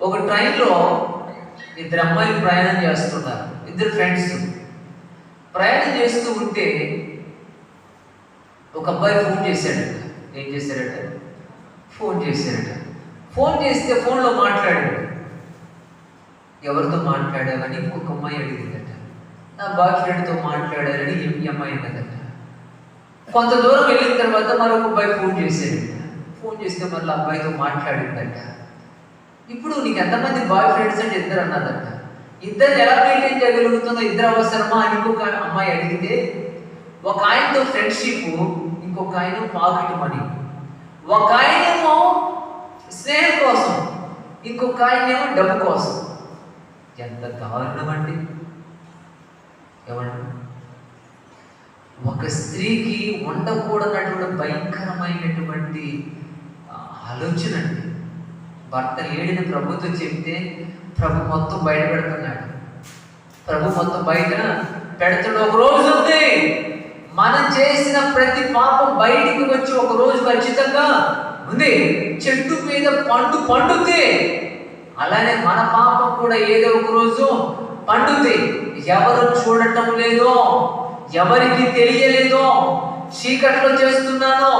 ఒక ట్రైన్లో ఇద్దరు అమ్మాయిలు ప్రయాణం చేస్తున్నారు. ఇద్దరు ఫ్రెండ్స్ ప్రయాణం చేస్తూ ఉంటే ఒక అబ్బాయి ఫోన్ చేశాడట. ఏం చేశాడట? ఫోన్ చేశాడట. ఫోన్ చేస్తే ఫోన్లో మాట్లాడాడు. ఎవరితో మాట్లాడావని ఇంకొక అమ్మాయి అడిగిందట. నా బాయ్ ఫ్రెండ్తో మాట్లాడారని ఈ అమ్మాయి అన్నదట. కొంత దూరం వెళ్ళిన తర్వాత మరొక అబ్బాయి ఫోన్ చేశాడట. ఫోన్ చేస్తే మళ్ళీ అబ్బాయితో మాట్లాడిందట. ఇప్పుడు నీకు ఎంతమంది బాయ్ ఫ్రెండ్స్ అంటే ఇద్దరు అన్నదట. ఇద్దరు ఎలా మెయింటైన్ చేయగలుగుతుందో, ఇద్దరు అవసరమా అని ఇంకొక అమ్మాయి అడిగితే, ఒక ఆయనతో ఫ్రెండ్షిప్, ఇంకొక ఆయన పాకెట్ మనీ. ఒక ఆయనేమో స్నేహం కోసం, ఇంకొక ఆయనేమో డబ్బు కోసం. ఎంత దారుణం అండి! ఏమండి, ఒక స్త్రీకి ఉండకూడనటువంటి భయంకరమైనటువంటి ఆలోచన అండి. భర్త లేడిని ప్రభుతో చెప్తే ప్రభు మొత్తం బయట పెడుతున్నాడు. ప్రభు మొత్తం బయట పెడుతున్న ఒక రోజు ఉంది. మనం చేసిన ప్రతి పాపం బయటికి వచ్చి ఒక రోజు ఖచ్చితంగా ఉంది. చెట్టు మీద పండు పండుద్ది. అలానే మన పాపం కూడా ఏదో ఒక రోజు పండుద్ది. ఎవరు చూడటం లేదో, ఎవరికి తెలియలేదో, చీకట్లో చేస్తున్నాను,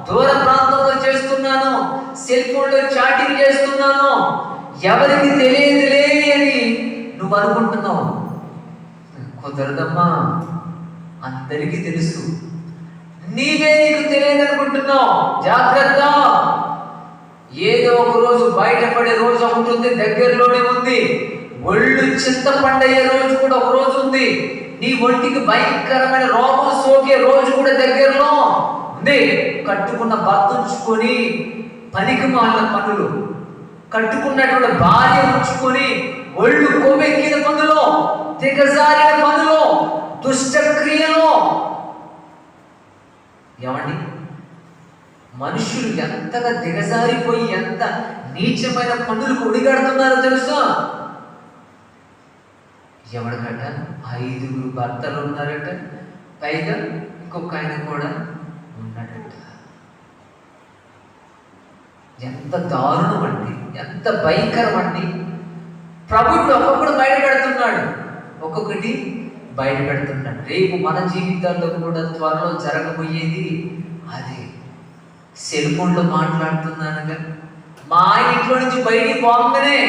దూర ప్రాంతంలో చేస్తున్నాను, సెల్ ఫోన్లో చాటింగ్ చేస్తున్నాను, ఎవరికి తెలియదులే అని నువ్వు అనుకుంటున్నావు. కుదరదమ్మా, అందరికీ తెలుసు. నీవే నీకు తెలియదు అనుకుంటున్నావు. జాగ్రత్త. ఏదో ఒక రోజు బయటపడే రోజు ఉంటుంది, దగ్గరలోనే ఉంది. ఒళ్ళు చింతపండయ్యే రోజు కూడా ఒక రోజు ఉంది. నీ ఒంటికి భయంకరమైన రోగం సోకే రోజు కూడా దగ్గరలో ఉంది. కట్టుకున్న భర్త ఉంచుకొని పనికి మాలిన పనులు, కట్టుకున్నటువంటి భార్య ఉంచుకొని ఒళ్ళు కొవ్వెక్కిన పనులు, దిగజారిన పనులు, దుష్టక్రియలు. ఏమండి, మనుషులు ఎంతగా దిగజారిపోయి ఎంత నీచమైన పనులకు ఒడిగడుతున్నారో తెలుసా? ఎవరికట 5 భర్తలు ఉన్నారట, పైగా ఇంకొక ఆయన కూడా ఉన్నాడట. ఎంత దారుణం అండి, ఎంత భయంకరం అండి. ప్రభుత్వం ఒక్కొక్కడు బయట పెడుతున్నాడు, ఒక్కొక్కటి బయట పెడుతున్నాడు. రేపు మన జీవితాల్లో కూడా త్వరలో జరగబోయేది అదే. సెల్ ఫోన్లో మాట్లాడుతున్నానుగా, మా ఇంట్లో నుంచి బయటికి పోగానే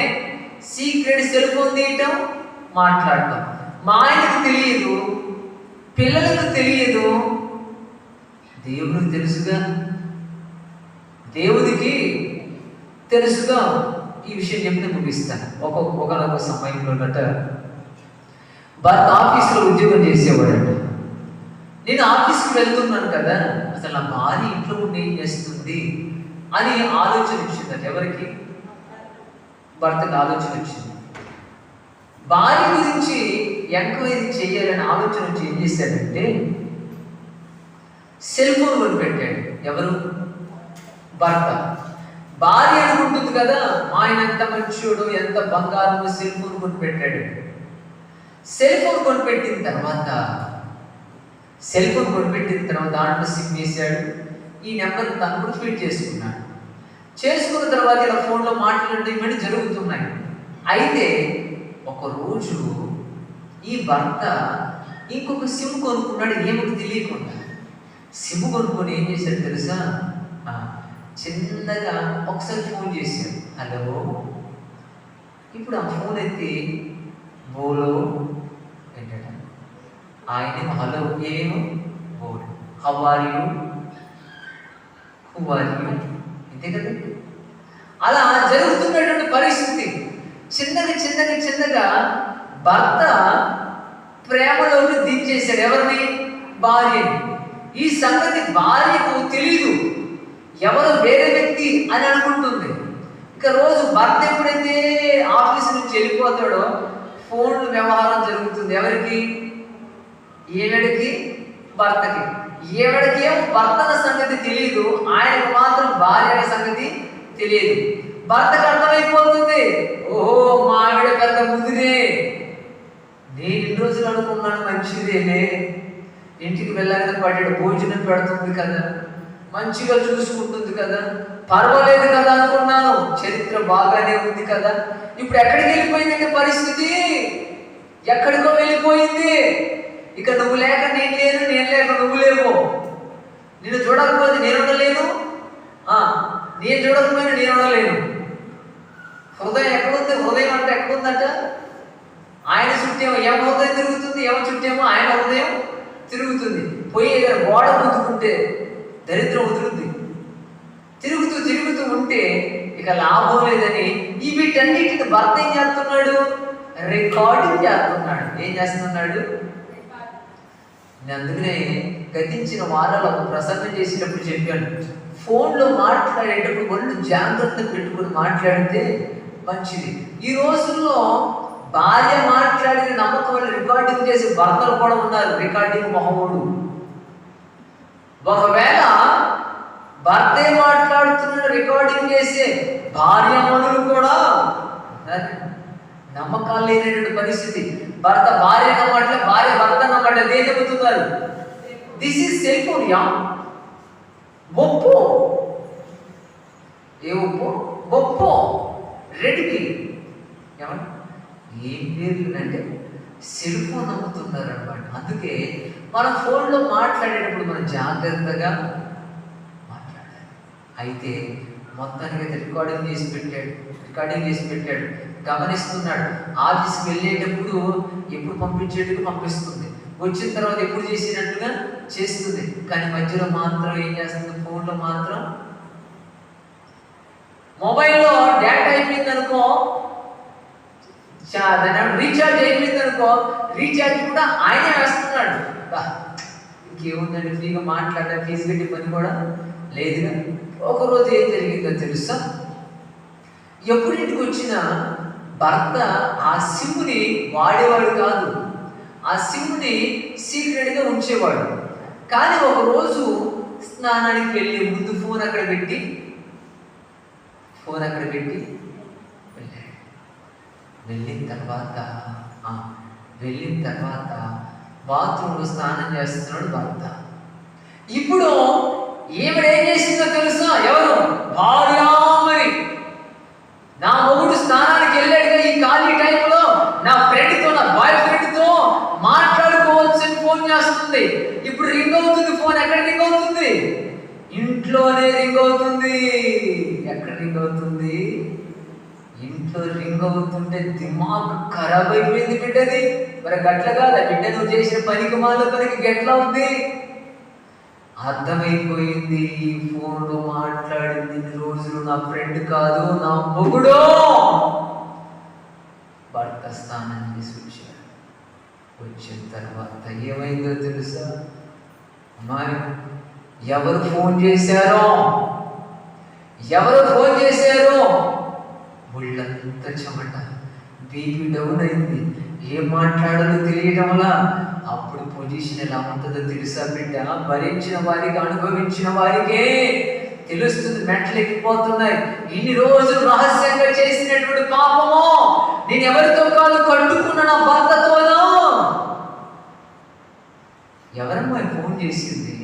సీక్రెట్ సెల్ ఫోన్ తీయటం, మాట్లాడటం. మా ఆయనకు తెలియదు, పిల్లలకు తెలియదు, దేవుడికి తెలుసుగా. దేవుడికి తెలుసుగా. ఈ విషయం చెప్తే ముగిస్తాను. ఒకనొక సమయంలో భర్త ఆఫీస్లో ఉద్యోగం చేసేవాడంట. నేను ఆఫీస్కి వెళ్తున్నాను కదా, అసలు నా భార్య ఇంట్లో ఉండి ఏం చేస్తుంది అని ఆలోచన వచ్చిందట. ఎవరికి? భర్తకు ఆలోచన వచ్చింది. భార్య గురించి ఎంక్వైరీ చేయాలని ఆలోచన వచ్చి ఏం చేశాడంటే సెల్ ఫోన్ కొనిపెట్టాడు. ఎవరు? భర్త. భార్య అనుకుంటుంది కదా, మా ఆయన ఎంత మంచోడు, ఎంత బంగారం, సెల్ ఫోన్ కొనిపెట్టాడు. సెల్ ఫోన్ కొనిపెట్టిన తర్వాత దాంట్లో సిమ్ వేశాడు. ఈ నెంబర్ తను ఫీడ్ చేసుకున్నాడు. చేసుకున్న తర్వాత ఇలా ఫోన్లో మాట్లాడడం ఇవన్నీ జరుగుతున్నాయి. అయితే ఒకరోజు ఈ భర్త ఇంకొక సిమ్ కొనుక్కున్నాడు, ఏమిటి తెలియకుండా. సిమ్ కొనుక్కొని ఏం చేశాడు తెలుసా? చిన్నగా ఒకసారి ఫోన్ చేశాడు, హలో. ఇప్పుడు ఆ ఫోన్ ఎత్తి బోలో ఏంటంటే ఆయన హలో, ఏమో బోలో, హౌ ఆర్ యూ, ఇంతే కదా. అలా జరుగుతున్నటువంటి పరిస్థితి. చిన్నగా భర్త ప్రేమలోకి దించేశాడు. ఎవరిని? భార్యని. ఈ సంగతి భార్యకు తెలీదు, ఎవరు వేరే వ్యక్తి అని అనుకుంటుంది. ఇక రోజు భర్త ఎప్పుడైతే ఆఫీస్ నుంచి వెళ్ళిపోతాడో ఫోన్ వ్యవహారం జరుగుతుంది. ఎవరికి? ఈవిడికి, భర్తకి. ఈవిడికి ఏమో భర్తల సంగతి తెలియదు, ఆయనకు మాత్రం భార్య సంగతి తెలియదు. భర్తకు అర్థమైపోతుంది, ఓహో మా ఆవిడ పెద్ద ముదిరే, నేను ఇన్ని రోజులు అనుకున్నాను మంచిదేనే, ఇంటికి వెళ్ళాలని పడ్డాడు, భోజనం పెడుతుంది కదా, మంచిగా చూసుకుంటుంది కదా, పర్వాలేదు కదా అనుకున్నాను, చరిత్ర బాగానే ఉంది కదా. ఇప్పుడు ఎక్కడికి వెళ్ళిపోయిందంటే పరిస్థితి ఎక్కడికో వెళ్ళిపోయింది. ఇక నువ్వు లేక నేను లేను, నేను లేక నువ్వు లేవు. నిన్ను చూడకపోతే నేను ఉండలేను, నేను చూడకపోయినా నేను ఉండలేను. హృదయం ఎక్కడుంది? హృదయం అంటే ఎక్కడుందంట? ఆయన చుట్టేమో ఏమ హృదయం తిరుగుతుంది, ఏమ చుట్టేమో ఆయన హృదయం తిరుగుతుంది. పోయి ఏదైనా గోడ గుద్దుకుంటే దరిద్రం వదులుద్ది. తిరుగుతూ తిరుగుతూ ఉంటే ఇక లాభం లేదని ఈ వీటన్నిటిని భర్త ఏం చేస్తున్నాడు? రికార్డింగ్ చేస్తున్నాడు. ఏం చేస్తున్నాడు? అందుకనే గతించిన వారాలు ఒక ప్రసంగం చేసేటప్పుడు చెప్పాను, ఫోన్లో మాట్లాడేటప్పుడు ఒళ్ళు జాగ్రత్త పెట్టుకుని మాట్లాడితే మంచిది. ఈ రోజుల్లో భార్య మాట్లాడిన నమ్మకం వల్ల రికార్డింగ్ చేసే భర్తలు కూడా ఉన్నారు. రికార్డింగ్ మొహముడు. ఒకవేళ భర్తే మాట్లాడుతున్న రికార్డింగ్ చేసే భార్యమణులు కూడా నమ్మకాలు లేనటువంటి పరిస్థితి. భర్త భార్య నమ్మట్లే, భార్య భర్త నమ్మట్లే. దేని చెబుతున్నారు? This is cell phone. Yeah ఒప్పు. ఏ ఒప్పు? ఒప్పు. రెడ్మీ ఏమంట ఏం పేర్లు అంటే సెల్ ఫోన్ నమ్ముతున్నారు అనమాట. అందుకే మన ఫోన్లో మాట్లాడేటప్పుడు మనం జాగ్రత్తగా మాట్లాడాలి. అయితే మొత్తానికి అయితే రికార్డింగ్ చేసి పెట్టాడు, గమనిస్తున్నాడు. ఆఫీస్కి వెళ్ళేటప్పుడు ఎప్పుడు పంపించేట్టుగా పంపిస్తుంది, వచ్చిన తర్వాత ఎప్పుడు చేసినట్టుగా చేస్తుంది. కానీ మధ్యలో మాత్రం ఏం చేస్తుంది? ఫోన్లో మాత్రం మొబైల్లో డేటా అయిపోయింది అనుకో, రీఛార్జ్ అయిపోయింది అనుకో, రీఛార్జ్ కూడా ఆయనే వేస్తున్నాడు. ఇంకేముందండి, ఫ్రీగా మాట్లాడే ఫీజు కట్టి పని కూడా లేదుగా. ఒకరోజు ఏం జరిగిందో తెలుసా? ఎప్పుడు ఇంటికి వచ్చినా భర్త ఆ సిమ్ని వాడేవాడు కాదు, ఆ సిమ్ని సీక్రెట్గా ఉంచేవాడు. కానీ ఒకరోజు స్నానానికి వెళ్ళి ముందు ఫోన్ అక్కడ పెట్టి వెళ్ళాడు. వెళ్ళిన తర్వాత బాత్రూంలో స్నానం చేస్తున్నాడు భర్త. ఇప్పుడు ఏం చేసిందో తెలుసా? ఎవరు? భార్యామణి. నా మొగుడు స్నానానికి వెళ్ళాడుగా, ఈ ఖాళీ టైంలో నా ఫ్రెండ్తో, నా బాయ్ ఫ్రెండ్తో మాట్లాడుకోవచ్చు అని ఫోన్ చేస్తుంది. ఇప్పుడు రింగ్ అవుతుంది ఫోన్. ఎక్కడ రింగ్ అవుతుంది? ఇంట్లోనే రింగ్ అవుతుంది. ఎక్కడ రింగ్ అవుతుంది? ఇంట్లో రింగ్ అవుతుంటే దిమాగ్ ఖరాబ్ అయిపోయింది బిడ్డది. మరి గట్ల కాదా బిడ్డ, నువ్వు చేసిన పనికి మాల పనికి గట్లా ఉంది. అర్థమైపోయింది, ఈ ఫోన్లో మాట్లాడింది ఇన్ని రోజులు నా ఫ్రెండ్ కాదు, నా మొగుడు. భర్త స్నానం చేసి వచ్చాడు. వచ్చిన తర్వాత ఏమైందో తెలుసా? అమ్మాయి, ఎవరు ఫోన్ చేశారో ఒళ్ళంతా చెమట, బీపీ డౌన్ అయింది, ఏం మాట్లాడాలో తెలియటంలా. అప్పుడు పొజిషన్ ఎలా ఉంటుందో తెలుసా బిడ్డ? భరించిన వారికి, అనుభవించిన వారికే తెలుస్తుంది. మెట్లు ఎక్కిపోతున్నాయి. ఇన్ని రోజులు రహస్యంగా చేసినటువంటి పాపము నేను ఎవరితో కాదు కట్టుకున్న నా భర్తతోనో. ఎవరమ్మా ఫోన్ చేసింది?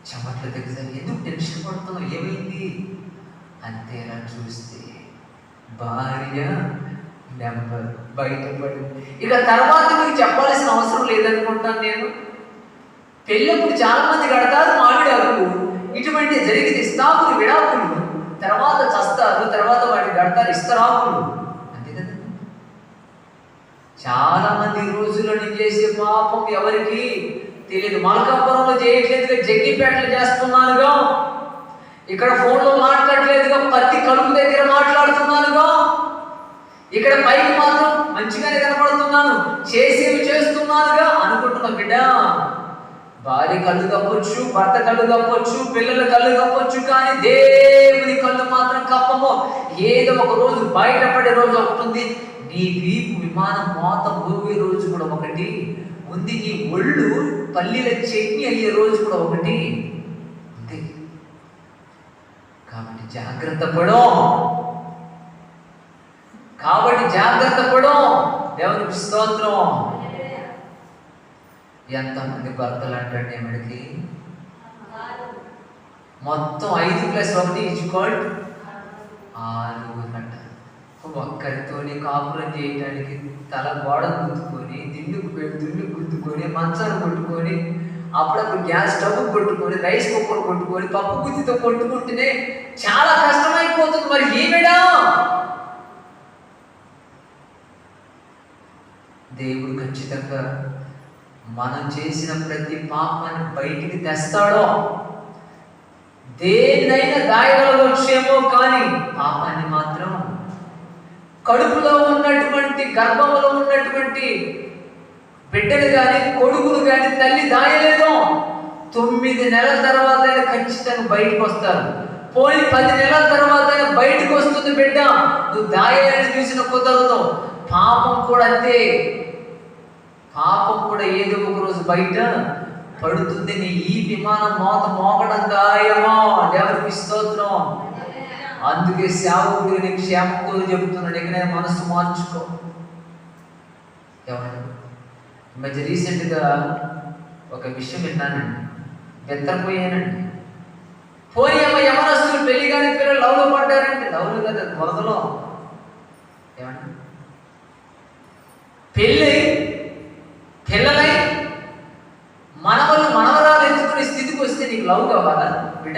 చెమట్ల దగ్గర ఎందుకు టెన్షన్ పడుతున్నావు? ఏమైంది? అంతేలా చూస్తే భార్య నెంబర్ బయటపడి. ఇక తర్వాత మీకు చెప్పాల్సిన అవసరం లేదనుకుంటాను నేను. పెళ్ళప్పుడు చాలా మంది కడతారు మామిడాకు, ఇటువంటి జరిగితే ఇస్తాకులు, విడాకులు, తర్వాత చస్తారు, తర్వాత వాటిని కడతారు ఇస్తరాకులు. అంతే కదా. చాలా మంది ఈ రోజుల్లో నేను చేసే పాపం ఎవరికి తెలియదు. మలకాపురంలో చేయట్లేదుగా, జగ్గిపేటలు చేస్తున్నానుగా. ఇక్కడ ఫోన్లో మాట్లాడలేదుగా, పత్తి కలుపు దగ్గర మాట్లాడుతున్నానుగా. ఇక్కడ పైకి మాత్రం మంచిగానే కనపడుతున్నాను, చేసేవి చేస్తున్నానుగా అనుకుంటున్నా బిడ్డ. భార్య కళ్ళు కప్పొచ్చు, భర్త కళ్ళు కప్పొచ్చు, పిల్లల కళ్ళు కప్పొచ్చు, కానీ దేవుని కళ్ళు మాత్రం కప్పము. ఏదో ఒక రోజు బయటపడే రోజు ఒకటి ఉంది. నీ వీపు విమానం మోత మోగే రోజు కూడా ఒకటి ఉంది. నీ ఒళ్ళు పల్లీల చట్నీ అయ్యే రోజు కూడా ఒకటి ఉంది. కాబట్టి జాగ్రత్త పడో. దేవునికి స్తోత్రం. ఎంతమంది భర్తలు అంటండి ఏమిడికి? మొత్తం 5+1 6 అంట. ఒక్కరితోని కాపురం చేయడానికి తల గోడ గుద్దుకొని, దిండు గుద్దుకొని, మంచాన్ని కొట్టుకొని, అప్పుడప్పుడు గ్యాస్ స్టవ్ కొట్టుకొని, రైస్ కుక్కర్ కొట్టుకొని, పప్పు గుత్తితో కొట్టుకుంటేనే చాలా కష్టమైపోతుంది. మరి ఏమిడా దేవుడు ఖచ్చితంగా మనం చేసిన ప్రతి పాపాన్ని బయటికి తెస్తాడో. దేన్నైనా దాయగలవచ్చేమో, కానీ పాపాన్ని మాత్రం, కడుపులో ఉన్నటువంటి, గర్భంలో ఉన్నటువంటి బిడ్డలు కానీ, కొడుకులు కానీ తల్లి దాయలేదు. 9 నెలల తర్వాత ఖచ్చితంగా బయటకు వస్తారు. పోయి 10 నెలల తర్వాత బయటకు వస్తుంది బిడ్డ. నువ్వు దాయాలని చూసిన కుదరదు. పాపం కూడా అంతే. పాపం కూడా ఏదో ఒక రోజు బయట పడుతుంది. నీ ఈ విమానం మోగడం ఖాయమో. దేవునికి స్తోత్రం. అందుకే సేవకుడు నీకు క్షేమకుడు చెబుతున్నాడు, ఇక నేను మనసు మార్చుకో. ఎవరు ఈ మధ్య రీసెంట్గా ఒక విషయం విన్నానండి, బెత్తరపోయానండి. పోయి అమ్మ యవనస్తులు పెళ్లి కాని పిల్లలు లవ్లో పడ్డారంటే, లవ్లు కదా వరదలో. ఏమండి, పెళ్ళి పిల్లలై మనవరాలు ఎత్తుకునే స్థితికి వస్తే నీకు లవ్ కావాలా బిడ్డ?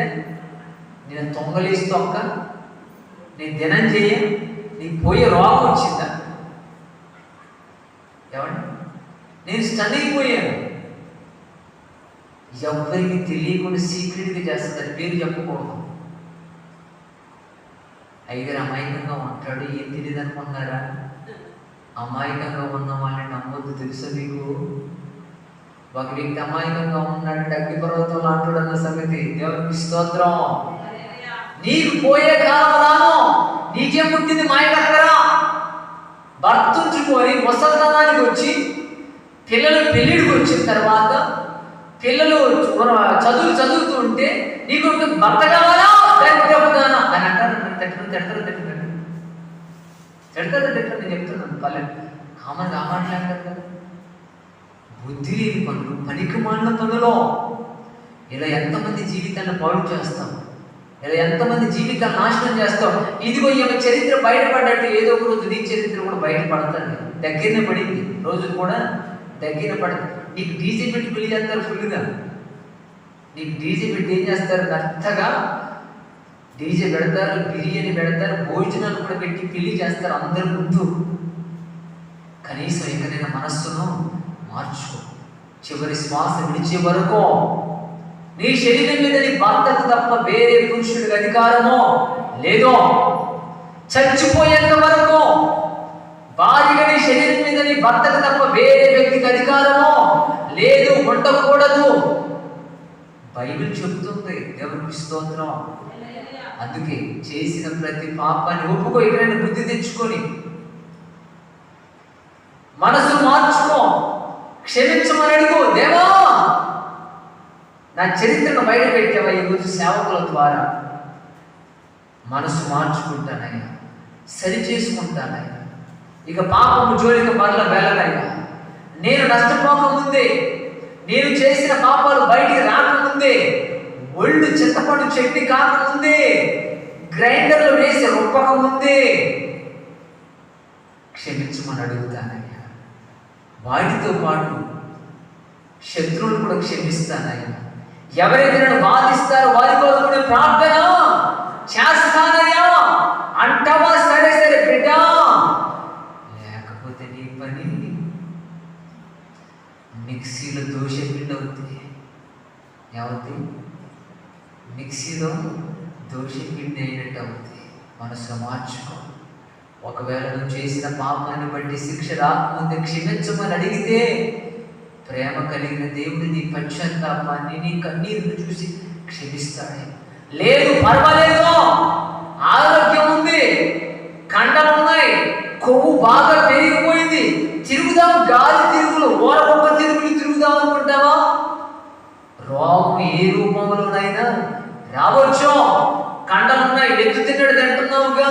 నేను తొంగలేస్తూ ఒక్క నేను దినం చేయ, నీకు పోయే రోగం వచ్చిందా? ఏమండి, నేను స్టన్ అయిపోయాను. ఎవరికి తెలియకుండా సీక్రెట్గా చేస్తుందని పేరు చెప్పకూడదు. అయ్యగారు అమాయకంగా ఉంటాడు, ఏం తెలియదు అనుకున్నారా? అమాయకంగా ఉన్న వాళ్ళని నమ్మొద్దు. తెలుసా మీకు? ఒక వ్యక్తి అమాయకంగా ఉన్నాడు, అగ్ని పర్వతంలో అంటాడు అన్న సంగతి. దేవునికి స్తోత్రం. నీకు పోయే కాలం రాను. నీకేం పుట్టింది మాయకక్కరా? భర్త ఉంచుకొని ముసల్తనానికి వచ్చి, పిల్లలు పెళ్ళిడికి వచ్చిన తర్వాత, పిల్లలు చదువుతూ ఉంటే నీకు భర్త కావాలా దరిద్రపుదానా అని అంటారు. తిడతారు. నేను చెప్తున్నాను. కామన్గా ఆ మాట్లాడతారు కదా. బుద్ధి లేని పనులు, పనికి మాలిన పనులు. ఇలా ఎంతమంది జీవితాన్ని పాడు చేస్తాం, ఇలా ఎంతమంది జీవితాన్ని నాశనం చేస్తాం. ఇదిగో ఈమె చరిత్ర బయటపడ్డట్టు ఏదో ఒక రోజు నీ చరిత్ర కూడా బయటపడతాను. దగ్గరనే పడింది, రోజు కూడా దగ్గర పడదు. నీకు డీజే పెట్టి పెళ్లి చేస్తారు ఫుల్గా. నీకు డీజే పెట్టి ఏం చేస్తారు? మెత్తగా డీజే పెడతారు, బిర్యానీ పెడతారు, భోజనాలు కూడా పెట్టి పెళ్లి చేస్తారు అందరి ముందు. కనీసం ఎక్కడైనా మనస్సును మార్చుకో. చివరి శ్వాస విడిచే వరకు నీ శరీరం మీద నీ భర్తకు తప్ప వేరే పురుషుడికి అధికారమో లేదో. చచ్చిపోయేంత వరకు భార్యగా నీ శరీరం మీద నీ భర్తకు తప్ప వేరే వ్యక్తికి అధికారమో లేదు, ఉండకూడదు. బైబిల్ చెబుతుంది. దేవునికి స్తోత్రం. అందుకే చేసిన ప్రతి పాపాన్ని ఒప్పుకో. ఎక్కడైనా బుద్ధి తెచ్చుకొని మనసు మార్చుకో. క్షమించమని అడుగు. దేవా, నా చరిత్రను బయట పెట్టావా ఈరోజు సేవకుల ద్వారా. మనసు మార్చుకుంటానయ్యా, సరి చేసుకుంటానయ్యా. ఇక పాపము జోలికి మరల వెళ్ళనయ్యా. నేను నష్టపోకముందే, నేను చేసిన పాపాలు బయటికి రాకముందే, ఒళ్ళు చింతపండు చట్నీ కాకముందే, గ్రైండర్లో వేసి రుబ్బకముందే క్షమించమని అడుగుతానయ్యా. వాటితో పాటు శత్రువులు కూడా క్షమిస్తానయ్యా. ఎవరైతే నన్ను బాధిస్తారో వారి కొరకు కూడా ప్రార్థన చేస్తానయ్యా అంటావా? సరే బిడ్డ. లేకపోతే నీ పని మిక్సీలో దోశ పిండి అవుతుంది. ఏమవుతుంది? మిక్సీలో దోశ పిండి అయినట్టు అవుతుంది. మనసు మార్చుకో. ఒకవేళ నువ్వు చేసిన పాపాన్ని బట్టి శిక్ష రాకముందే క్షమించమని అడిగితే, ప్రేమ కలిగిన దేవుడు నీ పశ్చాత్తాపాన్ని, నీ కన్నీరును చూసి క్షమిస్తాడే. లేదు, పర్వాలేదు, ఆరోగ్యం ఉంది, కండలు ఉన్నాయి, కొవ్వు బాగా పెరిగిపోయింది, తిరుగుదాం, గాలి తిరుగులు, ఓరకొక్క తిరుగులు తిరుగుదాం అనుకుంటావా? రోగం ఏ రూపంలోనైనా రావచ్చు. కండలున్నాయి, ఎత్తు తిన్నడు తింటున్నావుగా,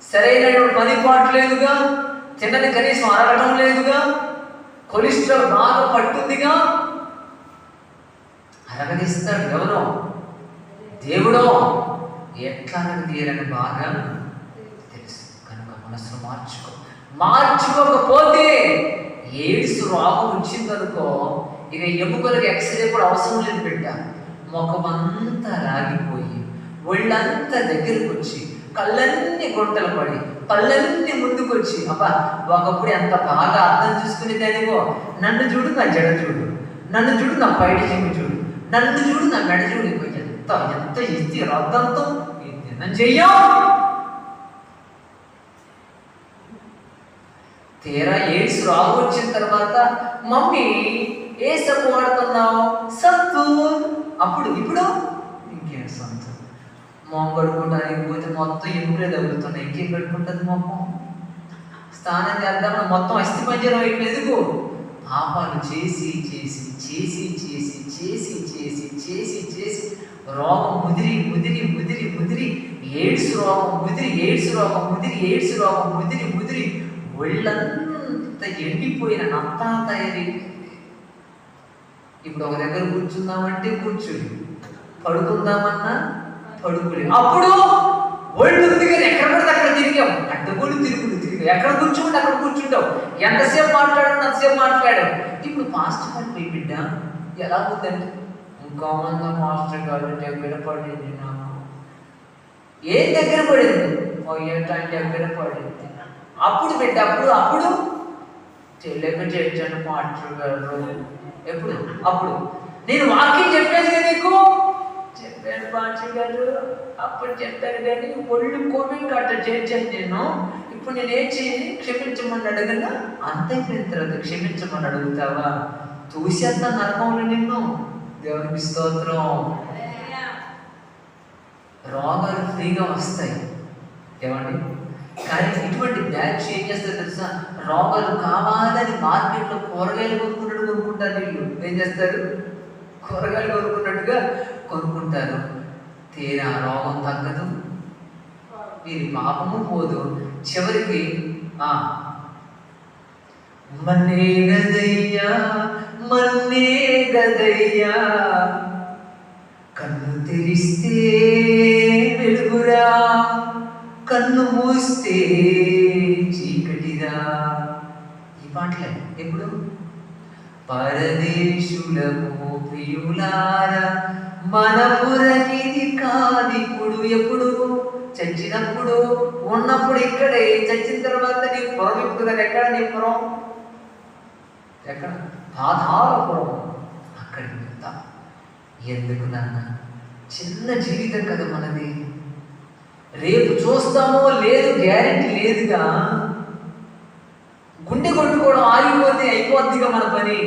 సరైన పనిపాటు లేదుగా, తిన్నది కనీసం అరగటం లేదుగా, కొలెస్ట్రాల్ బాగా పట్టుందిగా. అరగదిస్తాడు ఎవరో. దేవుడో ఎట్లా తీయాలని బాగా తెలుసు. కనుక మనసును మార్చుకోకపోతే ఎయిడ్స్ రోగం వచ్చిందనుకో, ఇక ఎముకలకు ఎక్స్రే కూడా అవసరం లేదు బిడ్డ. ముఖమంతా రాగిపోయి, ఒళ్ళంతా దగ్గరకు వచ్చి, కళ్ళన్నీ గుంటలు పడి, పళ్ళన్నీ ముందుకు వచ్చి, అబ్బా ఒకప్పుడు ఎంత బాగా అర్థం చూసుకునేదానివో, నన్ను చూడు నా జడ చూడు, నన్ను చూడు నా పైడి చెంగు చూడు, నన్ను చూడు నా మెడ చూడు, ఎంత ఎంత ఇస్తే రద్దంతో నేను చెయ్యం. తీరా ఎయిడ్స్ రోగం వచ్చిన తర్వాత మమ్మీ ఏ సబ్బు వాడుతున్నావు? సంతూర్. అప్పుడు ఇప్పుడు ఇంకేం సంతూర్. మొహం కడుక్కుంటానికి పోతే మొత్తం ఎముకలే తగులుతున్నాయి, ఇంకేం కడుక్కుంటుంది మొహం? స్నానం చేద్దామని మొత్తం అస్థి పంజరం అయిపోయేందుకు పాపాలు చేసి చేసి చేసి చేసి చేసి చేసి చేసి చేసి రోగం ముదిరి ముదిరి ముదిరి ముదిరి ఎయిడ్స్ రోగం ముదిరి, ఎయిడ్స్ రోగం ముదిరి, ఎయిడ్స్ రోగం ముదిరి ముదిరి ఒళ్ళంతా ఎండిపోయిన నత్తా తయారీ. ఇప్పుడు ఒక దగ్గర కూర్చుందామంటే కూర్చుని, పడుకుందామన్నా పడుకుని, అప్పుడు ఒళ్ళు ఉంది కానీ ఎక్కడ పడితే అక్కడ తిరిగాం, అడ్డగోళ్ళు తిరుగుడు తిరిగాం, ఎక్కడ కూర్చుంటే అక్కడ కూర్చుంటావు, ఎంతసేపు మాట్లాడావు అంతసేపు మాట్లాడావు. ఇప్పుడు మాస్టర్ గారు పోయి బిడ్డ ఎలా ఉందంటే, ఇంకా మంది మాస్టర్ గారు దగ్గర పడింది నాకు. ఏం దగ్గర పడింది? దగ్గర పడింది. అప్పుడు బిడ్డ అప్పుడు చెల్లెక చేర్చాను మాస్టర్ గారు. ఎప్పుడు? అప్పుడు నేను వాక్యం చెప్పేది కదా నీకు, చెప్పాను మాస్టర్ గారు, అప్పుడు చెప్పాను కానీ ఒళ్ళు కోవిడ్ అట్లా చేర్చాను నేను. ఇప్పుడు నేను ఏం చేయాలి? క్షమించమని అడగనా? అంతైపోయిన తర్వాత క్షమించమని అడుగుతావా? చూసేంత నరకంలో నిన్ను. దేవునికి స్తోత్రం. రోగాలు ఫ్రీగా వస్తాయి ఏమండి, కానీ ఇటువంటి బ్యాచ్ ఏం చేస్తారు తెలుసా? రోగాలు కావాలని మార్కెట్లో కూరగాయలు కొనుక్కుంటారు. వీళ్ళు ఏం చేస్తారు? కూరగాయలు కొనుక్కున్నట్టుగా కొనుక్కుంటారు. తీరా రోగం తగ్గదు, వీరి పాపము పోదు. చివరికి మన్నే గదయ్యా మన్నే గదయ్యా, కన్ను తెరిస్తే వెలుగురా, కన్ను మూస్తే చీకటిరా. ఈ పాటలే ఎప్పుడు? పరదేశులము ప్రియులారా మనపురమిది కాదిప్పుడు. ఎప్పుడు? చచ్చినప్పుడు. ఉన్నప్పుడు ఇక్కడే, చచ్చిన తర్వాత నీ పురం ఇప్పుడు కదా. ఎక్కడ నీ పురం? ఎక్కడ? పాతాళపురం. అక్కడికి వెళ్తా. ఎందుకు నాన్న? చిన్న జీవితం కదా మనది. రేపు చూస్తామో లేదు గ్యారెంటీ లేదుగా. గుండె కొట్టుకోవడం ఆగిపోతే అయిపోద్దిగా మన పని.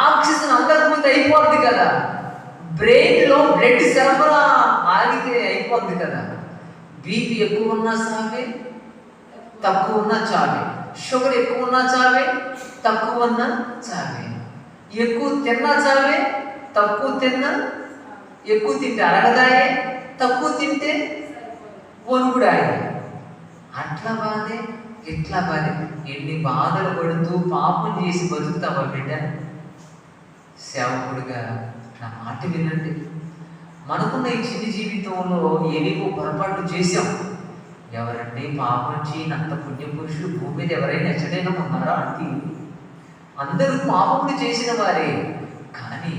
ఆక్సిజన్ అందకపోతే అయిపోద్ది కదా. బ్రెయిన్లో బ్లడ్ సరఫరా ఆగితే అయిపోద్ది కదా. బీపీ ఎక్కువ ఉన్నా చావే, తక్కువ ఉన్నా చావే. షుగర్ ఎక్కువ ఉన్నా చావే, తక్కువ ఉన్నా చావే. ఎక్కువ తిన్నా చావే, తక్కువ తిన్నా. ఎక్కువ తింటే అరగదాయే, తక్కువ తింటే వణుకుడాయే. అట్లా బాధే, ఇట్లా బాధే. ఎన్ని బాధలు పడుతూ పాపం చేసి బతుకుతావా బిడ్డ? సేవకుడిగా నా మాట వినండి. మనకున్న ఈ చిన్న జీవితంలో ఏవేవో పొరపాట్లు చేశాం. ఎవరంటే పాపం చేయనంత పుణ్యపురుషులు భూమి మీద ఎవరైనా ఎచ్చడైనా ఉన్నారా అంటే? అందరూ పాపములు చేసిన వారే. కానీ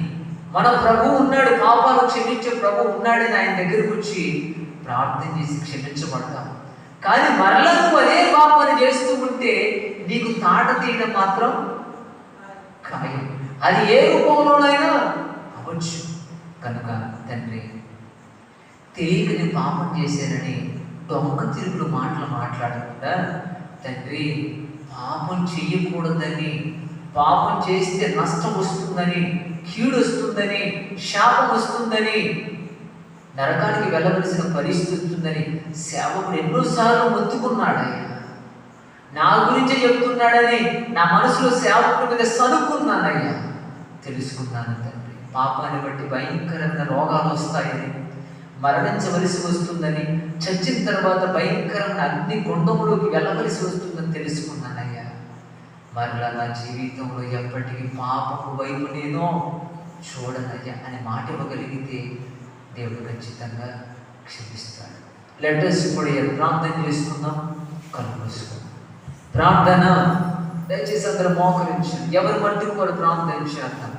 మన ప్రభు ఉన్నాడు, పాపాలు క్షమించే ప్రభు ఉన్నాడని ఆయన దగ్గరకు వచ్చి ప్రార్థన చేసి క్షమించబడతాం. కానీ మరలా నువ్వు అదే పాపాన్ని చేస్తూ ఉంటే నీకు తాట తీయడం మాత్రం ఖాయం. అది ఏ రూపంలోనైనా అవచ్చు. కనుక తండ్రి, తెలియక నేను పాపం చేశానని దొంగ తిరుగులు మాట్లాడకుండా, తండ్రి పాపం చెయ్యకూడదని, పాపం చేస్తే నష్టం వస్తుందని, కీడు వస్తుందని, శాపం వస్తుందని, నరకానికి వెళ్ళవలసిన పరిస్థితి వస్తుందని సేవకుడు ఎన్నోసార్లు మొత్తుకున్నాడయ్యా. నా గురించి చెప్తున్నాడని నా మనసులో సేవకుడి మీద సనుక్కున్నానయ్యా. తెలుసుకున్నాను తండ్రి, పాపాన్ని బట్టి భయంకరమైన రోగాలు వస్తాయని, మరణించవలసి వస్తుందని, చచ్చిన తర్వాత భయంకరమైన అగ్ని గుండంలోకి వెళ్ళవలసి వస్తుందని తెలుసుకున్నానయ్యా. మరలా నా జీవితంలో ఎప్పటికీ పాపపు వైపు నేను చూడనయ్యా అని మాట ఇవ్వగలిగితే దేవుడు ఖచ్చితంగా క్షమిస్తాడు. లెటర్స్ ఇప్పుడు ప్రార్థన చేసుకుందాం. కళ్ళు మూసుకుందాం. ప్రార్థన దయచేసి అందరూ మోకరించండి. ఎవరి మట్టుకు వారు ప్రార్థన చేద్దాం.